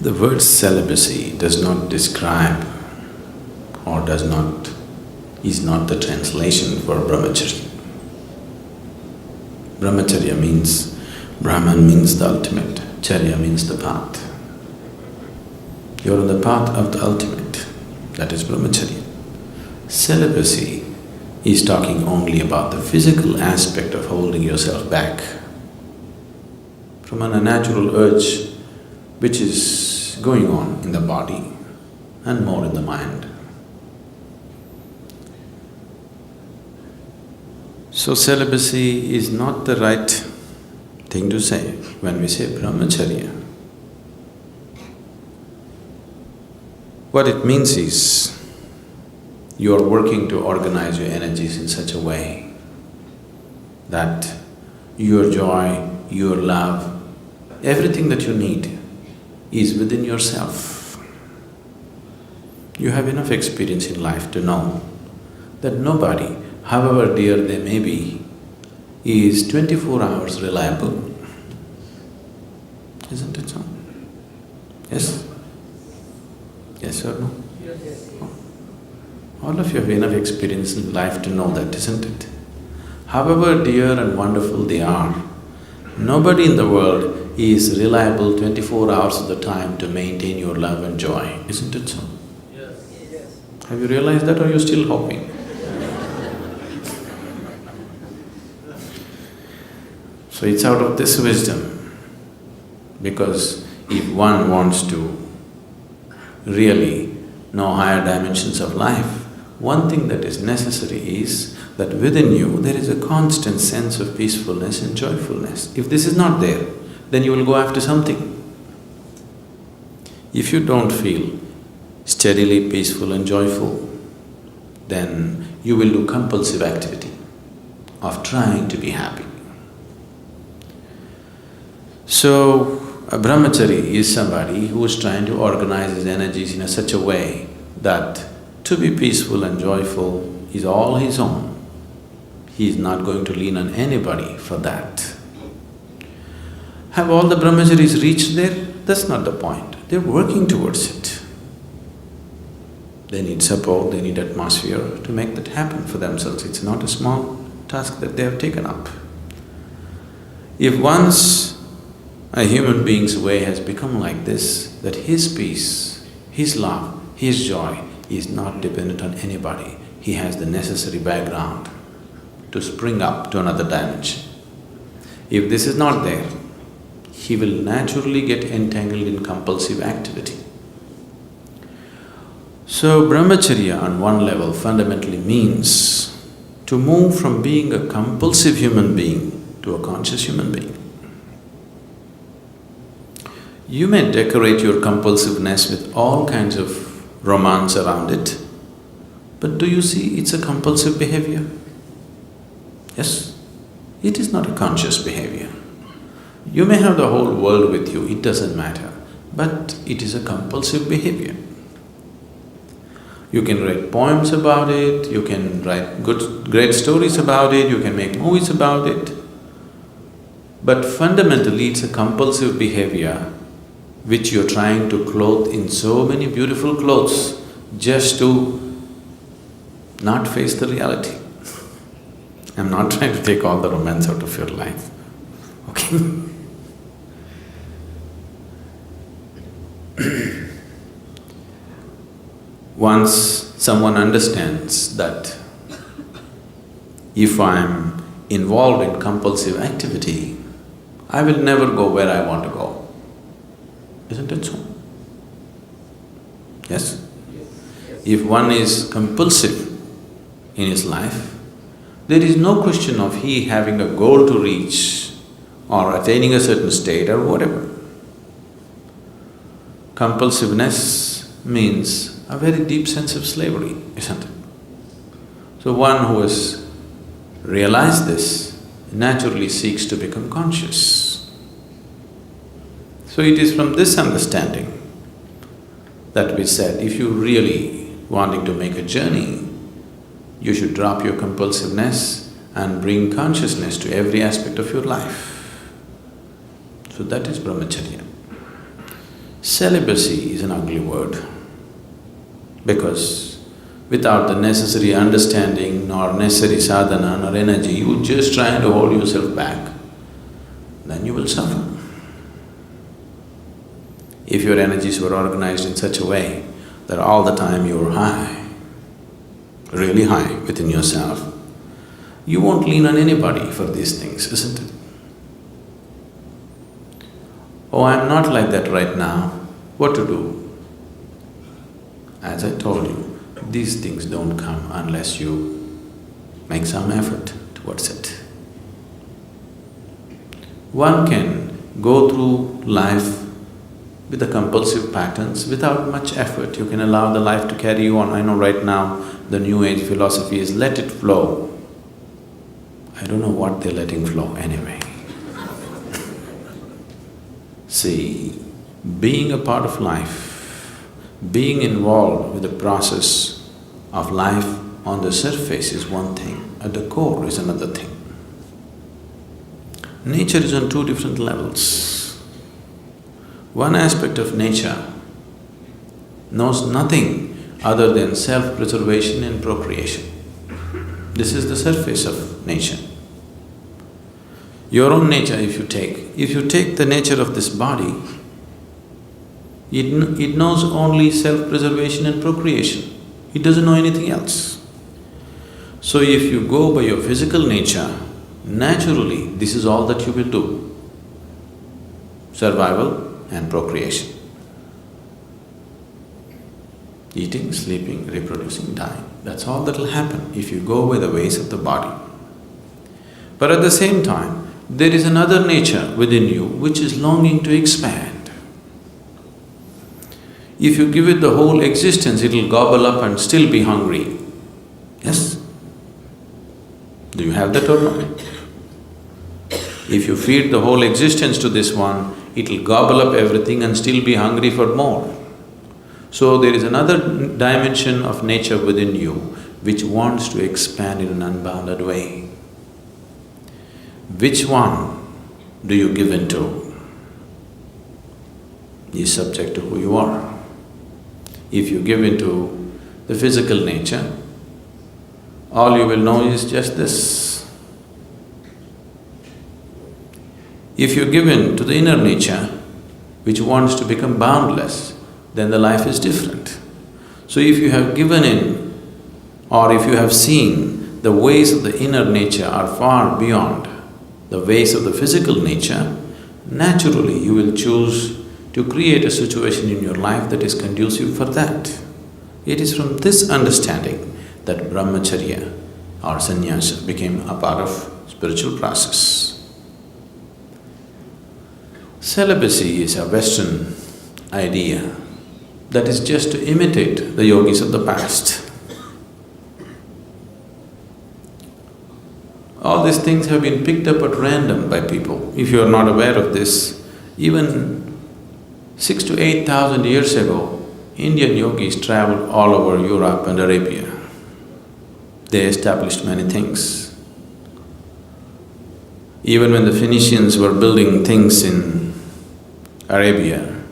The word celibacy does not describe or is not the translation for brahmacharya. Brahmacharya means, Brahman means the ultimate, charya means the path. You're on the path of the ultimate, that is brahmacharya. Celibacy is talking only about the physical aspect of holding yourself back from an unnatural urge which is going on in the body and more in the mind. So celibacy is not the right thing to say when we say brahmacharya. What it means is, you are working to organize your energies in such a way that your joy, your love, everything that you need is within yourself. You have enough experience in life to know that nobody, however dear they may be, is 24 hours reliable. Isn't it so? Yes? Yes or no? Yes. All of you have enough experience in life to know that, isn't it? However dear and wonderful they are, nobody in the world is reliable 24 hours of the time to maintain your love and joy, isn't it so? Yes. Have you realized that, or are you still hoping? So it's out of this wisdom, because if one wants to really know higher dimensions of life, one thing that is necessary is that within you there is a constant sense of peacefulness and joyfulness. If this is not there, then you will go after something. If you don't feel steadily peaceful and joyful, then you will do compulsive activity of trying to be happy. So, a brahmachari is somebody who is trying to organize his energies in such a way that to be peaceful and joyful is all his own. He is not going to lean on anybody for that. Have all the brahmacharis reached there? That's not the point. They're working towards it. They need support, they need atmosphere to make that happen for themselves. It's not a small task that they have taken up. If once a human being's way has become like this, that his peace, his love, his joy is not dependent on anybody, he has the necessary background to spring up to another dimension. If this is not there, he will naturally get entangled in compulsive activity. So brahmacharya on one level fundamentally means to move from being a compulsive human being to a conscious human being. You may decorate your compulsiveness with all kinds of romance around it, but do you see it's a compulsive behavior? Yes? It is not a conscious behavior. You may have the whole world with you, it doesn't matter, but it is a compulsive behavior. You can write poems about it, you can write great stories about it, you can make movies about it, but fundamentally it's a compulsive behavior which you're trying to clothe in so many beautiful clothes just to not face the reality. I'm not trying to take all the romance out of your life, okay? Once someone understands that if I'm involved in compulsive activity, I will never go where I want to go. Isn't it so? Yes? If one is compulsive in his life, there is no question of he having a goal to reach or attaining a certain state or whatever. Compulsiveness means a very deep sense of slavery, isn't it? So one who has realized this naturally seeks to become conscious. So it is from this understanding that we said, if you really wanting to make a journey, you should drop your compulsiveness and bring consciousness to every aspect of your life. So that is brahmacharya. Celibacy is an ugly word because without the necessary understanding nor necessary sadhana nor energy, you just trying to hold yourself back, then you will suffer. If your energies were organized in such a way that all the time you're high, really high within yourself, you won't lean on anybody for these things, isn't it? Oh, I'm not like that right now, what to do? As I told you, these things don't come unless you make some effort towards it. One can go through life with the compulsive patterns without much effort. You can allow the life to carry you on. I know right now the new age philosophy is let it flow. I don't know what they're letting flow anyway. See, being a part of life, being involved with the process of life on the surface is one thing, at the core is another thing. Nature is on two different levels. One aspect of nature knows nothing other than self-preservation and procreation. This is the surface of nature. Your own nature if you take the nature of this body, it knows only self-preservation and procreation. It doesn't know anything else. So if you go by your physical nature, naturally this is all that you will do. Survival and procreation. Eating, sleeping, reproducing, dying. That's all that will happen if you go by the ways of the body. But at the same time, there is another nature within you which is longing to expand. If you give it the whole existence, it'll gobble up and still be hungry. Yes? Do you have that or not? If you feed the whole existence to this one, it'll gobble up everything and still be hungry for more. So there is another dimension of nature within you which wants to expand in an unbounded way. Which one do you give into is subject to who you are. If you give into the physical nature, all you will know is just this. If you give in to the inner nature, which wants to become boundless, then the life is different. So if you have given in, or if you have seen the ways of the inner nature are far beyond the ways of the physical nature, naturally you will choose to create a situation in your life that is conducive for that. It is from this understanding that brahmacharya or sannyasa became a part of spiritual process. Celibacy is a Western idea that is just to imitate the yogis of the past. All these things have been picked up at random by people. If you are not aware of this, even 6,000 to 8,000 years ago, Indian yogis traveled all over Europe and Arabia. They established many things. Even when the Phoenicians were building things in Arabia,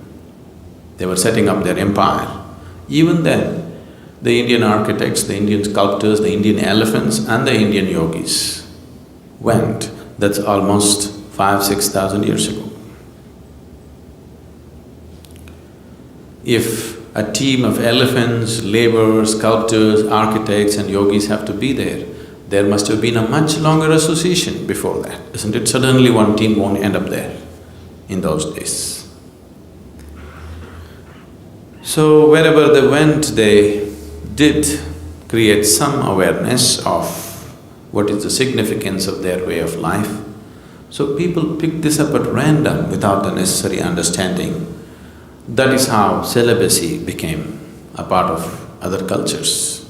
they were setting up their empire. Even then, the Indian architects, the Indian sculptors, the Indian elephants and the Indian yogis went. That's almost 5,000 to 6,000 years ago. If a team of elephants, laborers, sculptors, architects and yogis have to be there must have been a much longer association before that, isn't it? Suddenly one team won't end up there in those days. So wherever they went, they did create some awareness of what is the significance of their way of life. So people picked this up at random without the necessary understanding. That is how celibacy became a part of other cultures.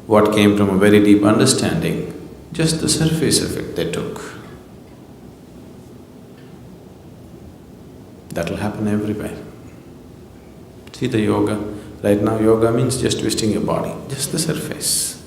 What came from a very deep understanding, just the surface of it they took. That'll happen everywhere. See the yoga, right now yoga means just twisting your body, just the surface.